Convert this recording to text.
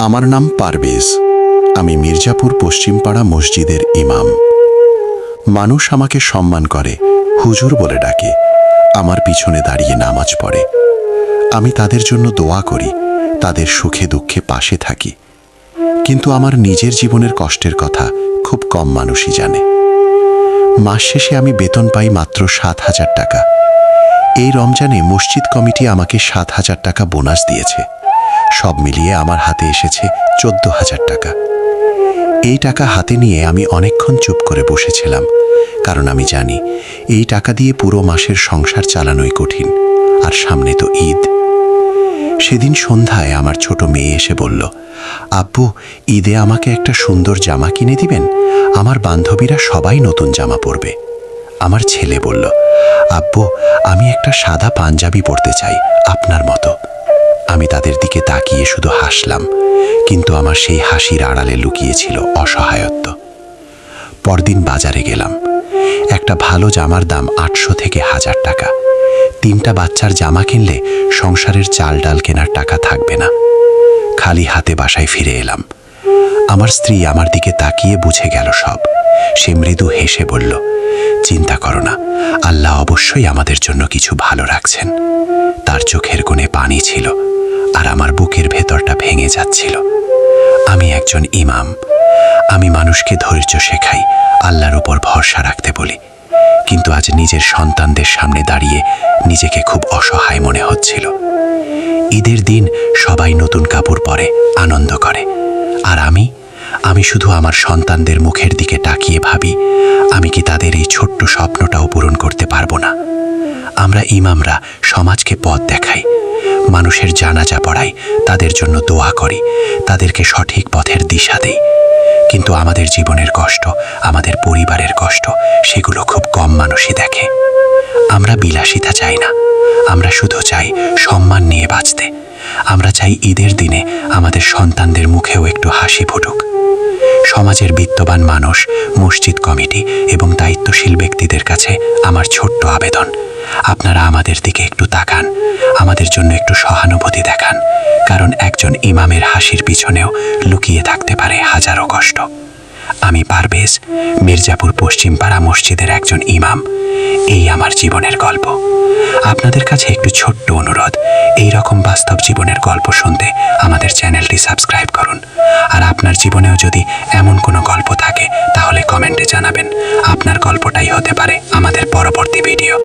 আমার নাম পারভেজ। আমি মির্জাপুর পশ্চিমপাড়া মসজিদের ইমাম। মানুষ আমাকে সম্মান করে, হুজুর বলে ডাকে, আমার পিছনে দাঁড়িয়ে নামাজ পড়ে। আমি তাদের জন্য দোয়া করি, তাদের সুখে দুঃখে পাশে থাকি। কিন্তু আমার নিজের জীবনের কষ্টের কথা খুব কম মানুষই জানে। মাস শেষে আমি বেতন পাই মাত্র 7,000 টাকা। এই রমজানে মসজিদ কমিটি আমাকে 7,000 টাকা বোনাস দিয়েছে। সব মিলিয়ে আমার হাতে এসেছে 14,000 টাকা। এই টাকা হাতে নিয়ে আমি অনেকক্ষণ চুপ করে বসেছিলাম, কারণ আমি জানি এই টাকা দিয়ে পুরো মাসের সংসার চালানোই কঠিন। আর সামনে তো ঈদ। সেদিন সন্ধ্যায় আমার ছোট মেয়ে এসে বলল, আব্বু, ঈদে আমাকে একটা সুন্দর জামা কিনে দিবেন? আমার বান্ধবীরা সবাই নতুন জামা পরবে। আমার ছেলে বলল, আব্বু, আমি একটা সাদা পাঞ্জাবি পরতে চাই আপনার মতো। আমি তাদের দিকে তাকিয়ে শুধু হাসলাম, কিন্তু আমার সেই হাসির আড়ালে লুকিয়েছিল অসহায়ত্ব। পরদিন বাজারে গেলাম। একটা ভালো জামার দাম 800 থেকে 1000 টাকা। 3টা বাচ্চার জামা কিনলে সংসারের চাল ডাল কেনার টাকা থাকবে না। খালি হাতে বাসায় ফিরে এলাম। আমার স্ত্রী আমার দিকে তাকিয়ে বুঝে গেল সব। সে মৃদু হেসে বলল, চিন্তা করো না, আল্লাহ অবশ্যই আমাদের জন্য কিছু ভালো রাখছেন। তার চোখের কোণে পানি ছিল, আর আমার বুকের ভেতরটা ভেঙে যাচ্ছিল। আমি একজন ইমাম। আমি মানুষকে ধৈর্য শেখাই, আল্লাহর উপর ভরসা রাখতে বলি। কিন্তু আজ নিজের সন্তানদের সামনে দাঁড়িয়ে নিজেকে খুব অসহায় মনে হচ্ছিল। ঈদের দিন সবাই নতুন কাপড় পরে আনন্দ করে, আর আমি শুধু আমার সন্তানদের মুখের দিকে তাকিয়ে ভাবি, আমি কি তাদের এই ছোট্ট স্বপ্নটাও পূরণ করতে পারবো না? আমরা ইমামরা সমাজকে পথ দেখাই, মানুষের জানাজা পড়াই, তাদের জন্য দোয়া করি, তাদেরকে সঠিক পথের দিশা দেই। কিন্তু আমাদের জীবনের কষ্ট, আমাদের পরিবারের কষ্ট, সেগুলো খুব কম মানুষই দেখে। আমরা বিলাসিতা চাই না, আমরা শুধু চাই সম্মান নিয়ে বাঁচতে। আমরা চাই ঈদের দিনে আমাদের সন্তানদের মুখেও একটু হাসি ফুটুক। সমাজের বিত্তবান মানুষ, মসজিদ কমিটি এবং দায়িত্বশীল ব্যক্তিদের কাছে আমার ছোট্ট আবেদন, আপনারা আমাদের দিকে একটু তাকান, আমাদের জন্য একটু সহানুভূতি দেখান। কারণ একজন ইমামের হাসির পিছনেও লুকিয়ে থাকতে পারে হাজারো কষ্ট। আমি পারভেজ, মির্জাপুর পশ্চিমপাড়া মসজিদের একজন ইমাম। এই আমার জীবনের গল্প। আপনাদের কাছে একটু ছোট্ট অনুরোধ, এই রকম বাস্তব জীবনের গল্প শুনতে আমাদের চ্যানেলটি সাবস্ক্রাইব করুন। আর আপনার জীবনেও যদি এমন কোনো গল্প থাকে, তাহলে কমেন্টে জানাবেন। আপনার গল্পটাই হতে পারে আমাদের পরবর্তী ভিডিও।